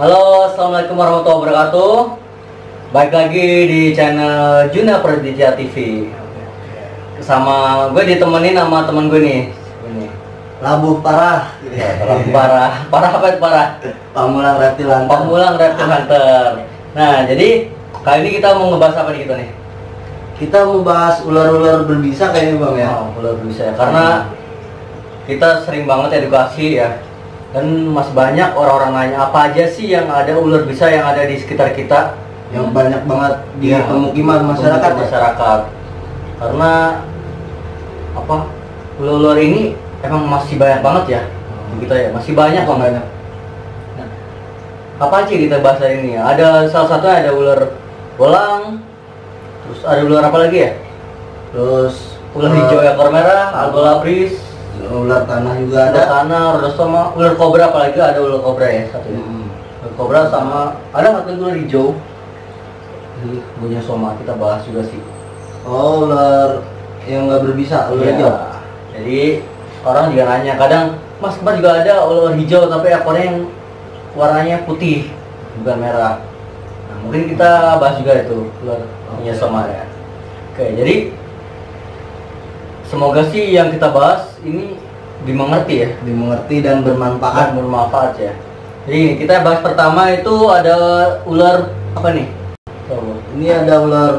Halo, assalamualaikum warahmatullahi wabarakatuh. Baik lagi di channel Juna Praditya TV. Sama gue ditemenin sama temen gue nih. Ini. Labuh parah. Labuh parah. Parah apa itu parah? Pamulang Reptil Hunter. Pamulang Reptil Hunter. Nah, jadi kali ini kita mau ngebahas apa nih kita nih? Kita mau bahas ular-ular berbisa kayaknya Bang ya. Oh, ular berbisa ya. Karena kita sering banget edukasi ya. Dan masih banyak orang-orang nanya apa aja sih yang ada ular berbisa yang ada di sekitar kita, yang banyak banget di ya, pemukiman masyarakat. Karena apa, ular-ular ini emang masih banyak banget ya di kita ya, masih banyak banget. Nah, apa aja kita bahas hari ini ya? Ada salah satunya ada ular belang, terus ada ular apa lagi ya? Terus Ular hijau ekor merah, algolabris, ular tanah juga ada. ular tanah, sama ular kobra, apalagi ada ular kobra ya satunya. Ular kobra sama ada satu ular hijau. Ini punya soma, kita bahas juga sih. Oh, ular yang nggak berbisa, ular Iya. hijau. Jadi orang juga nanya, kadang Mas Kemar juga ada ular hijau tapi ekornya yang warnanya putih bukan merah. Nah, mungkin kita bahas juga itu ular punya soma ya. Oke, jadi semoga sih yang kita bahas ini dimengerti ya, Dimengerti dan bermanfaat. bermanfaat ya. Jadi kita bahas pertama itu ada ular apa nih? Coba. Ini ada ular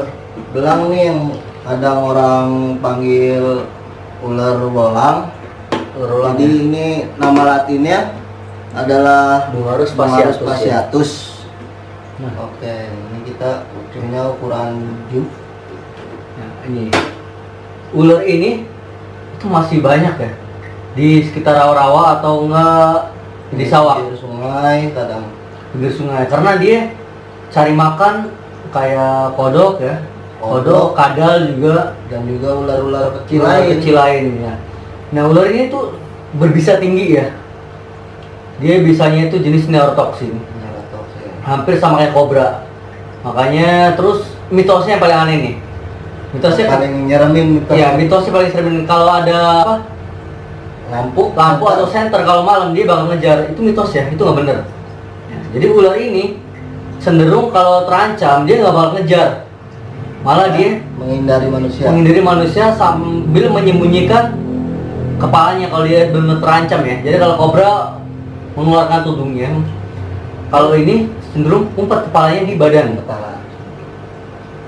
belang nih yang kadang orang panggil ular bolang. Ular belang. Jadi ini nama latinnya adalah Bungarus Bungarus fasciatus. fasciatus. Nah. Oke, ini kita punya ukuran jump. Nah, ini ular ini itu masih banyak ya di sekitar rawa-rawa atau enggak di sawah, Di sungai kadang. pinggir sungai, karena dia cari makan kayak kodok ya, kodok, kadal juga, Dan juga ular-ular kecil ular lain. kecil lainnya. Nah, ular ini tuh berbisa tinggi ya, dia bisanya itu jenis neurotoxin, hampir sama kayak kobra. Makanya terus mitosnya yang paling aneh nih, mitosnya Paling nyeremin gitu. ya, mitosnya paling sering kalau ada apa, lampu atau senter kalau malam dia bakal ngejar, itu mitos ya, itu nggak bener ya. Jadi ular ini cenderung kalau terancam dia nggak bakal ngejar, malah dia menghindari manusia. menghindari manusia sambil menyembunyikan kepalanya kalau dia benar terancam ya. Jadi kalau kobra mengeluarkan tudungnya, kalau ini cenderung umpat kepalanya di badan.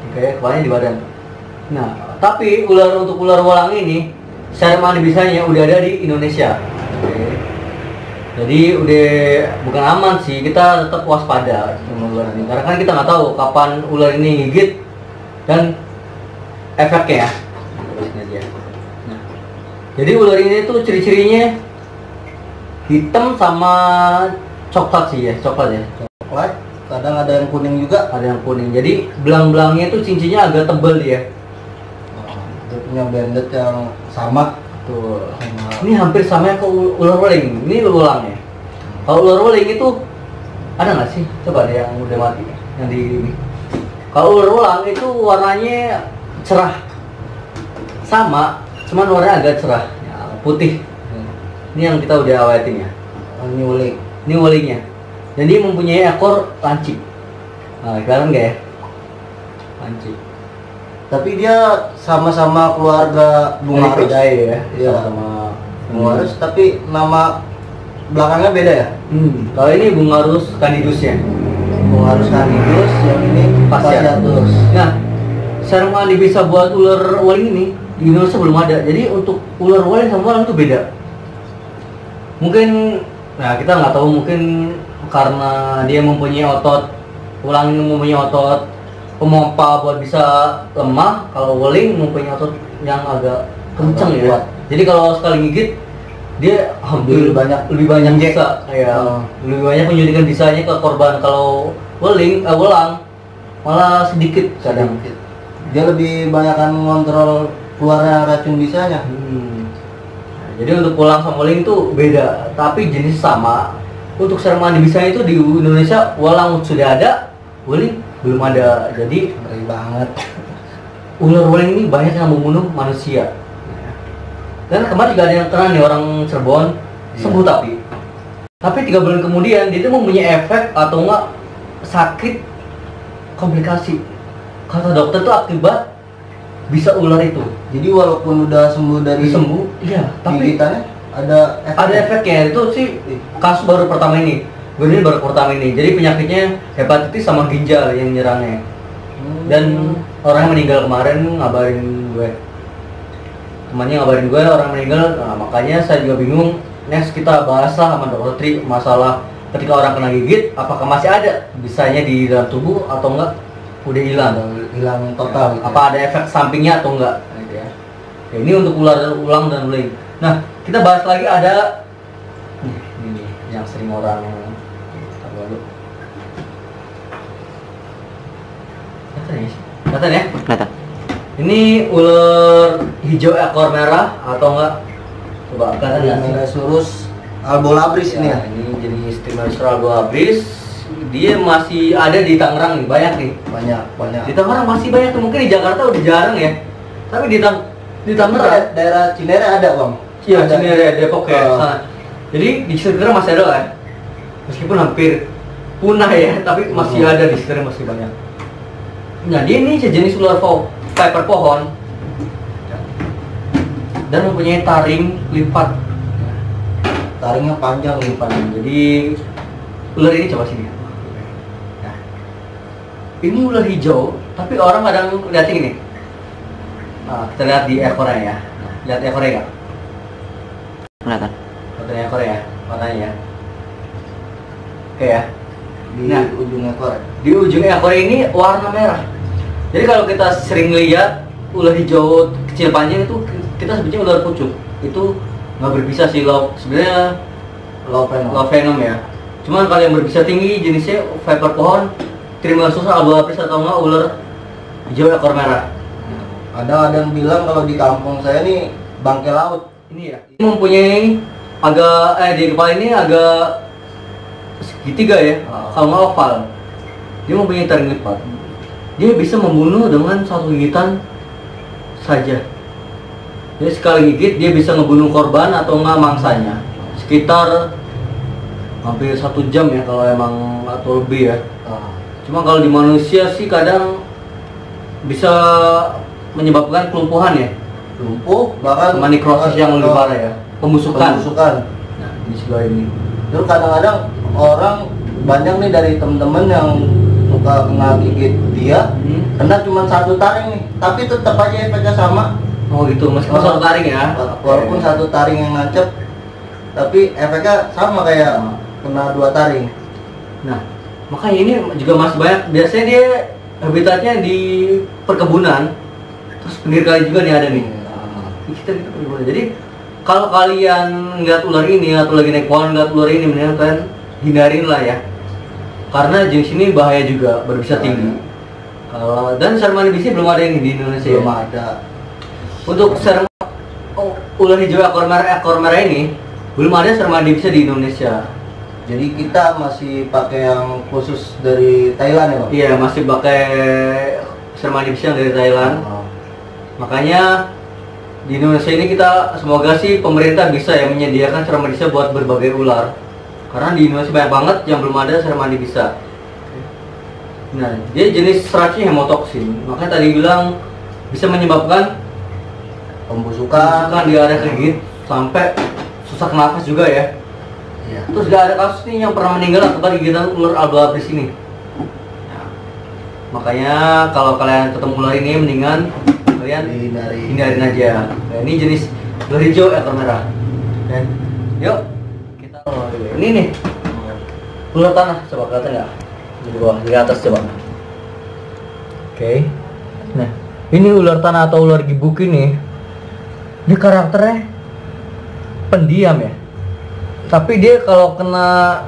Oke, kepalanya di badan. Nah, tapi untuk ular walang ini secara mandi bisanya udah ada di Indonesia. Oke. Jadi udah bukan aman sih, kita tetap waspada sama ular ini. Karena kan kita nggak tahu kapan ular ini gigit dan efeknya ya. Nah, jadi ular ini tuh ciri-cirinya hitam sama coklat sih ya, coklat ya. Coklat, kadang ada yang kuning juga. Ada yang kuning. Jadi belang-belangnya tuh cincinnya agak tebal dia. Dia punya banded yang sama. Tuh. Ini hampir sama ke ular weling. Ini ulangnya. Kalau ular weling itu ada nggak sih? Coba deh yang udah mati, yang di ini. Kalau ular welang itu warnanya cerah, sama, cuman warnanya agak cerah, ya, putih. Ini yang kita udah awatin ya. Ini uling. Ini welingnya. Dan dia mempunyai ekor lancip. Nah, kelihatan nggak ya? Lancip. Tapi dia sama-sama keluarga Bungarus. ya. Iya. Sama Bungarus, tapi nama belakangnya beda ya. Kalau ini Bungarus candidus ya. Bungarus candidus, yang ini fasciatus. Nah, secara mandi bisa buat ular waling ini di Indonesia belum ada. Jadi untuk ular waling sama walang itu beda. Mungkin, nah kita nggak tahu, mungkin karena dia mempunyai otot, walang ini mempunyai otot pemompa buat bisa lemah. Kalau waling mempunyai otot yang agak kencang ya. Kuat. Jadi kalau sekali gigit dia hampir lebih banyak bisa, ya, lebih banyak menyuntikkan bisanya ke korban. Kalau walang malah sedikit kadang. Dia lebih banyakkan ngontrol keluarnya racun bisanya. Nah, jadi untuk walang sama waling itu beda, tapi jenis sama. Untuk secara mandi bisanya itu di Indonesia walang sudah ada, waling belum ada. Jadi Ngeri banget. ular waling ini banyak yang membunuh manusia. Dan kemarin juga ada yang kena nih, orang Cirebon sembuh tapi Tapi 3 bulan kemudian dia itu mempunyai efek atau enggak sakit komplikasi. Kata dokter itu akibat bisa ular itu. Jadi walaupun udah sembuh dari iya, tapi gigitannya ada efeknya. Itu sih kasus baru pertama ini. Ini baru pertama ini. Jadi penyakitnya hepatitis sama ginjal yang nyerangnya. Dan orang yang meninggal kemarin ngabarin gue. Temannya ngabarin gue orang meninggal. Nah, makanya saya juga bingung. Next kita bahaslah sama dokter Tri masalah ketika orang kena gigit, apakah masih ada bisanya di dalam tubuh atau enggak udah hilang total gitu. Apa ada efek sampingnya atau enggak gitu ya. Ya, ini untuk ulang dan ulang. Nah, kita bahas lagi ada ini yang sering orang kelihatan ya? Kelihatan. Ini ular hijau ekor merah atau enggak? Coba kelihatan ya? Trimeresurus albolabris ini ya. Ini jenis Trimeresurus albolabris. Dia masih ada di Tangerang nih, banyak nih. Banyak. Di Tangerang masih banyak tuh, mungkin di Jakarta udah jarang ya. Tapi di Tangerang daerah Cinere ada, Bang. Iya, Cinere, Depok ya. Sana. Jadi di sekitar masih ada kan? Meskipun hampir punah ya, tapi masih ada di sekitar, masih banyak. Nah, dia ini sejenis ular viper pohon dan mempunyai taring lipat. Taringnya panjang lipat. Jadi ular ini coba sini. Nah, ini ular hijau, tapi orang kadang lihat ini. Nah, kita lihat di ekornya ya. Nah, lihat ekornya nggak? Kelihatan. Fotonya ekornya ya, warnanya ya. Oke ya. Di Nah, ujung ekor. di ujung ekor ini warna merah. Jadi kalau kita sering lihat ular hijau kecil panjang itu kita sebutnya ular pucuk. Itu nggak berbisa sih, sebenarnya low venom ya. Cuman kalau yang berbisa tinggi jenisnya viper pohon, Trimeresurus albolabris atau enggak ular hijau ekor merah. Ada yang bilang kalau di kampung saya nih bangkai laut. Ini ya. Ini mempunyai di kepala ini agak segitiga ya, kalau nggak oval. Dia mempunyai taring lipat. Dia bisa membunuh dengan satu gigitan saja. Jadi sekali gigit dia bisa ngebunuh korban atau nggak mangsanya. Sekitar hampir 1 jam ya kalau emang atau lebih ya. Cuma kalau di manusia sih kadang bisa menyebabkan kelumpuhan ya. Lumpuh bahkan Sama nekrosis yang lebih parah ya. Pembusukan. Nah, di sebelah ini. Terus kadang-kadang orang banyak nih dari temen-temen yang suka kena gigit dia, kena cuma 1 taring nih, tapi tetap aja efeknya sama. Oh gitu, meskipun satu taring ya. Walaupun 1 taring yang nancep, tapi efeknya sama kayak kena 2 taring. Nah, makanya ini juga masih banyak. Biasanya dia habitatnya di perkebunan. Terus pinggir kali juga nih ada nih. Kita perkebunan. Jadi kalau kalian ngeliat ular ini atau lagi naik pohon ngeliat ular ini, mendingan kalian hindarin lah ya. Karena jenis ini bahaya juga, berbisa tinggi. Dan sermanibisi belum ada yang di Indonesia. Belum ya? ada. Untuk ular hijau ekor merah ini belum ada sermanibisi di Indonesia. Jadi kita masih pakai yang khusus dari Thailand ya, Pak? Iya, masih pakai sermanibisi yang dari Thailand. Makanya di Indonesia ini kita semoga sih pemerintah bisa ya menyediakan sermanibisa buat berbagai ular. Karena di Indonesia banyak banget yang belum ada sermanibisa. Nah, dia jenis racunnya hemotoksin. Makanya tadi bilang bisa menyebabkan pembusukan di area gigit sampai susah nafas juga ya. Iya. Terus gak ada kasus nih yang pernah meninggal akibat gigitan ular albolabris ini. Nah, makanya kalau kalian ketemu ular ini mendingan kalian hindarin aja. Nah, ini jenis ular hijau ekor merah. Dan yuk kita ini nih ular tanah, coba kelihatan nggak? Di bawah, di atas coba. Oke. Nah, ini ular tanah atau ular gibuk ini. Dia karakternya pendiam ya. Tapi dia kalau kena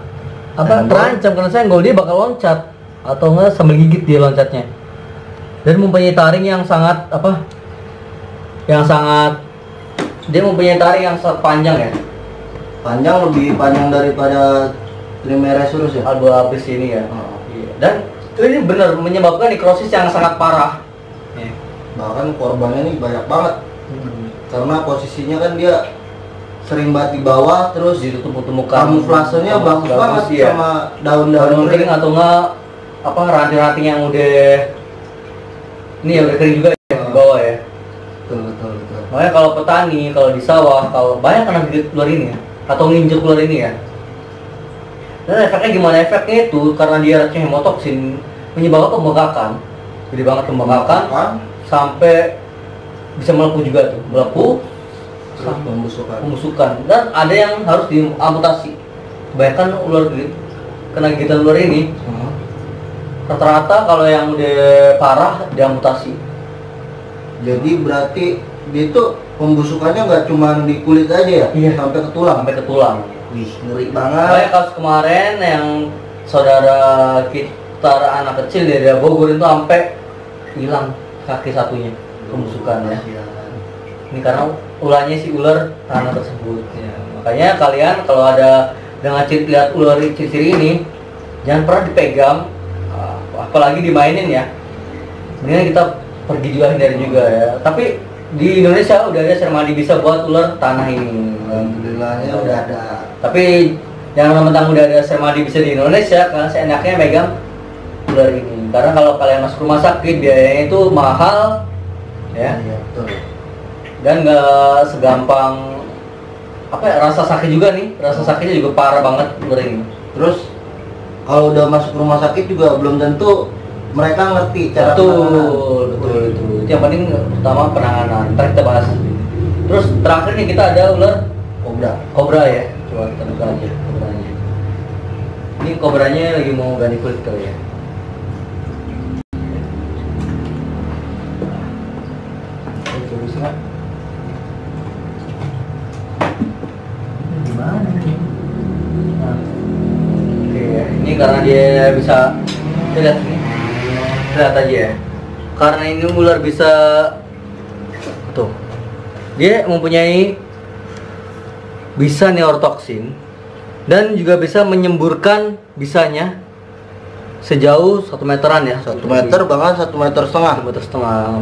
terancam kena senggol dia bakal loncat atau enggak sambil gigit dia loncatnya. Dan mempunyai taring yang sangat dia mempunyai taring yang sangat panjang ya. Panjang, lebih panjang daripada Trimeresurus ya. Albolabris ini ya. Iya. Dan ini benar menyebabkan nekrosis yang sangat parah. Bahkan korbannya nih banyak banget. Karena posisinya kan dia sering banget di bawah, terus ditemukan kamuflasenya bagus banget ya. sama daun-daun kering atau enggak apa ranting-ranting yang udah ini ya udah kering juga ya di bawah ya. betul. Makanya kalau petani, kalau di sawah, kalau banyak kena gigit ular ini ya, atau nginjek ular ini ya. Dan efeknya gimana? Efeknya itu karena dia racun hemotoksin menyebabkan pembengkakan. Jadi banget pembengkakan sampai bisa melepuh juga tuh, melepuh pembusukan. Dan ada yang harus diamputasi. Kebanyakan ular kena gigitan ular ini rata-rata kalau yang udah parah diamputasi. Jadi berarti dia tuh pembusukannya nggak cuma di kulit aja ya? Iya. Sampai ke tulang. Sampai ke tulang. Wih, ngeri banget. Kayak kasus kemarin yang saudara kita anak kecil dari daerah Bogor itu sampai hilang kaki satunya pembusukan ya. Ini karena ulahnya si ular tanah tersebut ya. Makanya kalian kalau ada dengan lihat ular ciri-ciri ini jangan pernah dipegang, apalagi dimainin ya. Mendingan kita pergi juga hindari juga ya. Tapi di Indonesia udah ada sermadi bisa buat ular tanah ini. Alhamdulillahnya udah ada. Tapi jangan mentang udah ada sermadi bisa di Indonesia karena seenaknya megang ular ini. Karena kalau kalian masuk rumah sakit biayanya itu mahal ya. Iya, betul. Dan nggak segampang apa ya, rasa sakit juga nih, rasa sakitnya juga parah banget ular ini. Terus kalau udah masuk rumah sakit juga belum tentu mereka ngerti cara betul itu yang penting utama penanganan. Ntar kita bahas. Terus terakhir nih kita ada ular kobra ya. Coba kita buka aja kobranya. Ini kobranya lagi mau ganti kulit kali ya. Gimana nih? Nah. Oke, ini karena dia bisa lihat ini. Lihat aja ya. Karena ini ular bisa tuh. Dia mempunyai bisa neurotoksin dan juga bisa menyemburkan bisanya sejauh 1 meteran ya. 1 meter bahkan 1,5 meter. 1,5 meter.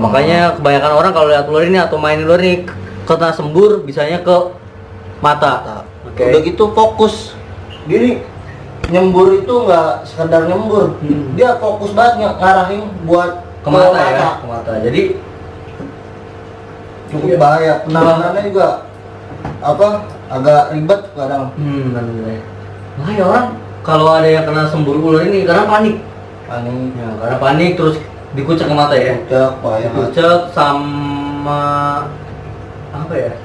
Makanya kebanyakan orang kalau lihat ular ini atau main ular ini kena sembur bisanya ke mata. Oke. Udah gitu fokus. Gini nyembur itu nggak sekedar nyembur, dia fokus banget ngarahin buat ke mata ya, ke mata. Jadi cukup bahaya. Penanganannya juga apa agak ribet kadang. Makanya orang kalau ada yang kena sembur ular ini karena panik. Ya, Karena panik terus dikucek ke mata ya. Dikucek sama apa ya?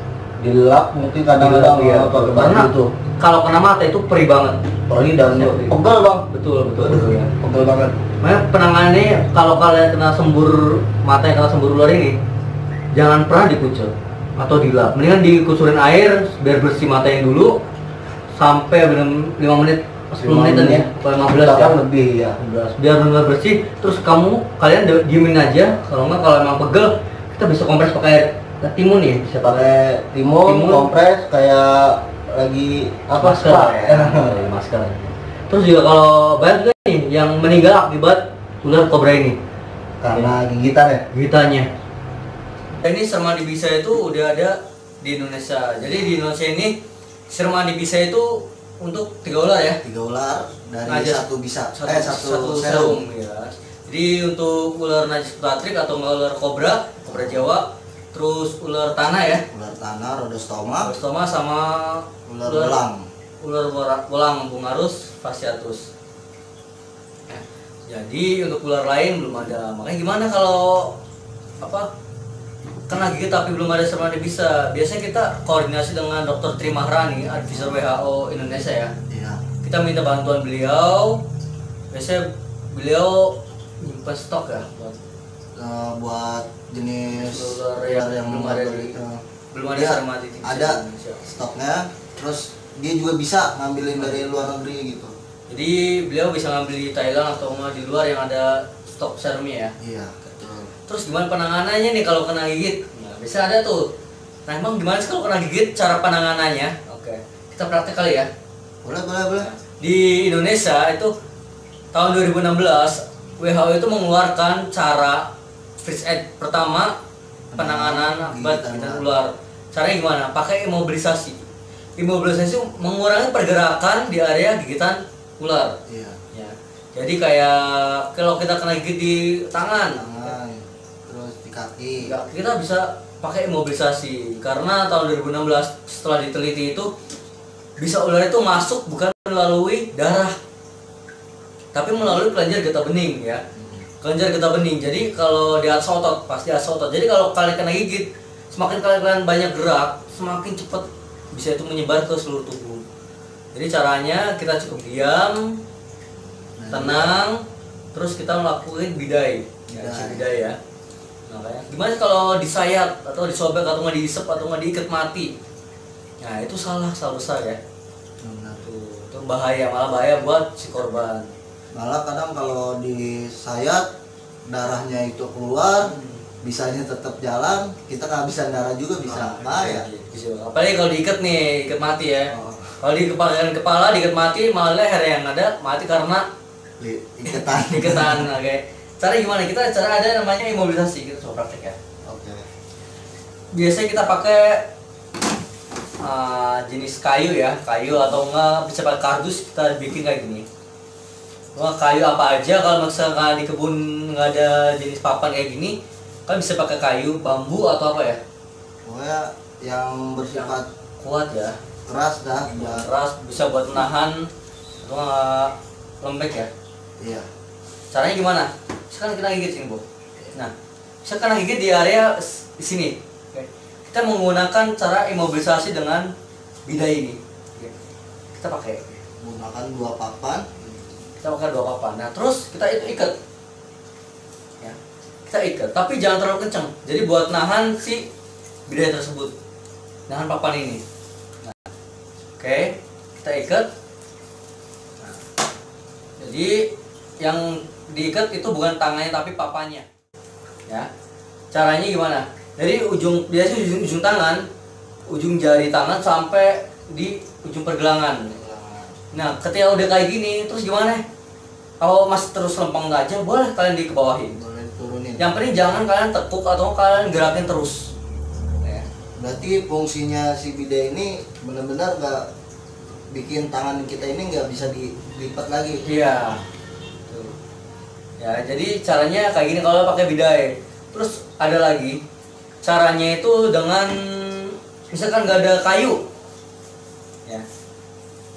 Dilap mungkin kadang-kadang ya. Karena tuh. Kalau kena mata itu perih banget. Perih dan pegel bang. Betul ya. Pegel banget. Makanya penanganannya kalau kalian kena sembur mata yang kena sembur ular ini jangan pernah dikucek atau dilap. Mendingan dikucurin air biar bersih matanya dulu sampai 5 menit 10 menitan ya, 15 ya. Lebih ya. 15. Biar benar bersih. Terus kalian diemin aja. Kalau enggak kalau emang pegel kita bisa kompres pakai air timun nih, bisa pakai timun, kompres kayak lagi masker ya. Masker. Terus juga kalau banyak juga nih yang meninggal akibat ular kobra ini karena gigitan ya. Gigitannya. Ini sermadi bisa itu udah ada di Indonesia. Jadi di Indonesia ini sermadi bisa itu untuk 3 ular ya. 3 ular dari satu satu serum ya. Jadi untuk ular najis putratrik atau ular kobra Jawa, terus ular tanah ya. Ular tanah, rhodostoma sama ular belang. Ular belang bungarus fasciatus. Jadi untuk ular lain belum ada. Makanya gimana kalau kena gigit tapi belum ada sermadi bisa? Biasanya kita koordinasi dengan Dr. Tri Mahrani, advisor WHO Indonesia ya. Iya. Kita minta bantuan beliau. Biasanya beliau nyimpen stok ya buat jenis ular yang belum ada sermadi di ada Indonesia. Stoknya. Terus dia juga bisa ngambilin dari luar negeri gitu. Jadi beliau bisa ngambil di Thailand atau di luar yang ada stok serumnya ya. Iya. Terus gimana penanganannya nih kalau kena gigit? Nah, bisa ada tuh. Nah, emang gimana sih kalau kena gigit cara penanganannya? Oke. Kita praktek kali ya. Boleh. Di Indonesia itu tahun 2016 WHO itu mengeluarkan cara first aid pertama penanganan akibat gigitan ular. Caranya gimana? Pakai imobilisasi. imobilisasi mengurangi pergerakan di area gigitan ular. Iya. Ya. Jadi kayak kalau kita kena gigit di tangan, Terus di kaki. ya, kita bisa pakai imobilisasi karena tahun 2016 setelah diteliti itu bisa ular itu masuk bukan melalui darah, tapi melalui kelenjar getah bening ya. Kelenjar getah bening. Jadi kalau di atas otot, pasti atas otot. Jadi kalau kalian kena gigit, semakin kalian banyak gerak, semakin cepat bisa itu menyebar ke seluruh tubuh. Jadi caranya kita cukup diam, tenang, terus kita melakukan bidai. Ya, bidai ya. Nah, kayak gimana kalau disayat atau disobek atau nggak diisep atau nggak diikat mati? Nah, itu salah besar ya. Benar. Itu bahaya, malah bahaya buat si korban. Malah kadang kalau disayat darahnya itu keluar, bisanya tetap jalan, kita nggak bisa darah juga bisa bahaya. Bisa. Apalagi kalau diikat nih, ikat mati ya. Oh. Kalau di kepala diikat mati, malah leher yang ada mati karena Iketan. iketan. Oke. Cara gimana? Cara ada namanya imobilisasi, kita coba praktek ya. Oke. Biasanya kita pakai jenis kayu ya, kayu atau enggak bisa pakai kardus, kita bikin kayak gini. Wah, kayu apa aja, kalau misalkan di kebun nggak ada jenis papan kayak gini, kan bisa pakai kayu, bambu atau apa ya? Pokoknya yang bersifat Kuat ya, keras dah. keras, bisa buat menahan atau nggak lembek ya. Iya. Caranya gimana? Sekarang kita gigit sini, Bu. Nah, sekarang gigit di area di sini. Oke. Kita menggunakan cara imobilisasi dengan bidai ini. Oke. Kita pakai Menggunakan 2 papan. Kita pakai 2 papan. Nah, terus kita itu ikat. Ya. Kita ikat, tapi jangan terlalu kencang. Jadi buat nahan si bidai tersebut. Nahan papan ini. Nah. Oke, kita ikat. Nah. Jadi yang diikat itu bukan tangannya tapi papannya. Ya. Caranya gimana? Dari biasanya ujung tangan, ujung jari tangan sampai di ujung pergelangan. Nah, ketika udah kayak gini, terus gimana? Kalau masih terus lempeng aja, boleh kalian dikebawahin. Boleh turunin. Yang penting jangan kalian tekuk atau kalian gerakin terus. Ya. Berarti fungsinya si bidai ini benar-benar nggak bikin tangan kita ini nggak bisa dilipat lagi. Iya. Tuh. Ya, jadi caranya kayak gini kalau pakai bidai. Terus ada lagi caranya itu dengan misalkan nggak ada kayu. Ya.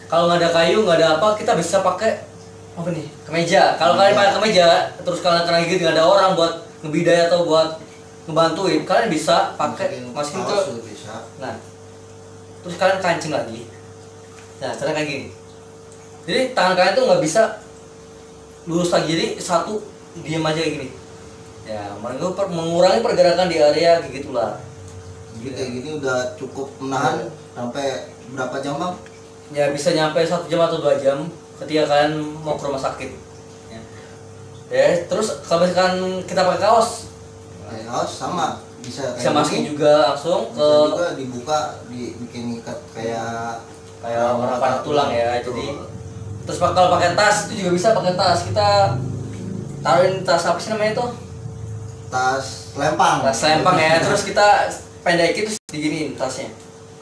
Kalau nggak ada kayu, nggak ada apa, kita bisa pakai apa nih? Kemeja. Kalau kalian pakai kemeja, terus kalian kena gigit nggak ada orang buat ngebidai atau buat ngebantuin, kalian bisa pakai masukin ke. Bisa. Nah, terus kalian kancing lagi. Nah, cara kayak gini. Jadi tangan kalian tuh nggak bisa lurus lagi, jadi satu diam aja kayak gini. Ya, mengurangi pergerakan di area gigit ular. Jadi kayak gini udah cukup menahan sampai berapa jam, Bang? Ya, bisa nyampe 1 jam atau 2 jam ketika kalian mau ke rumah sakit. Ya, terus kalau misalkan kita pakai kaos, Kaos sama bisa bisa kayak masukin gini. juga langsung Bisa ke juga dibuka, dibikin ikat kayak orang pada tulang ya. Jadi terus kalau pakai tas itu juga bisa pakai tas. Kita taruhin tas apa sih namanya itu? tas lempang. Tas lempang ya. Terus kita pendekin terus diginiin tasnya.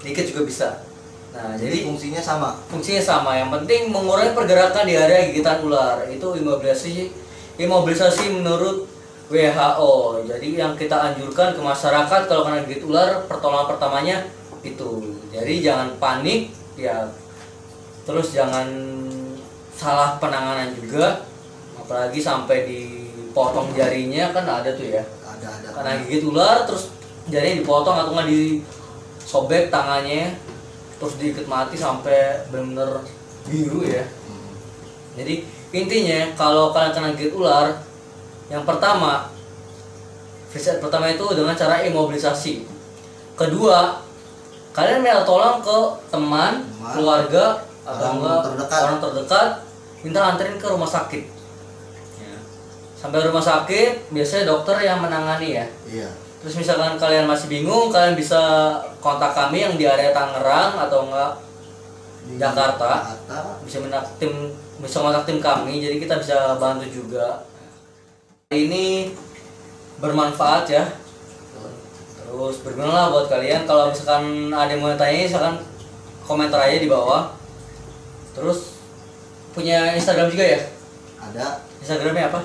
Dikit juga bisa. Nah, jadi fungsinya sama. fungsinya sama. Yang penting mengurangi pergerakan di area gigitan ular. Itu imobilisasi menurut WHO. Jadi yang kita anjurkan ke masyarakat kalau kena gigit ular, pertolongan pertamanya itu. Jadi jangan panik ya. Terus jangan salah penanganan juga. Apalagi sampai dipotong jarinya, kan ada tuh ya. Ada. Karena gigit ular terus jarinya dipotong atau nggak disobek tangannya, terus diikat mati sampai benar-benar biru ya. Jadi intinya kalau kalian kena gigit ular, yang pertama first aid pertama itu dengan cara imobilisasi. Kedua, kalian minta tolong ke teman, keluarga atau orang terdekat, minta anterin ke rumah sakit. Ya. Sampai rumah sakit biasanya dokter yang menangani ya. Iya. Terus misalkan kalian masih bingung, kalian bisa kontak kami yang di area Tangerang atau enggak Di Jakarta. Bisa kontak tim kami, jadi kita bisa bantu juga. Ini bermanfaat ya. Terus berguna lah buat kalian. Kalau misalkan ada yang mau tanya, misalkan komentar aja di bawah. Terus punya Instagram juga ya? Ada, Instagramnya apa?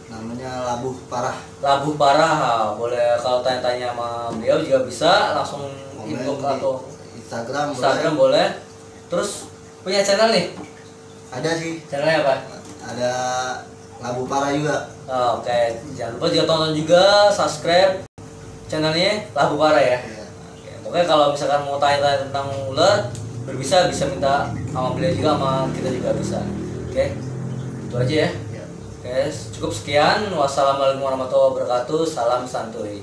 namanya Labuh Parah. Labuh Parah. Boleh kalau tanya-tanya sama beliau juga bisa langsung Komen inbox di atau Instagram boleh. Terus punya channel nih? ada sih, Channelnya apa? ada Labuh Parah juga. Oke, jangan lupa juga tonton juga, subscribe channelnya Labuh Parah ya. Iya. Oke, pokoknya kalau misalkan mau tanya-tanya tentang ular, bisa minta sama beliau juga, sama kita juga bisa. Oke, itu aja ya. Iya. Oke, cukup sekian. Wassalamualaikum warahmatullahi wabarakatuh. Salam santuy.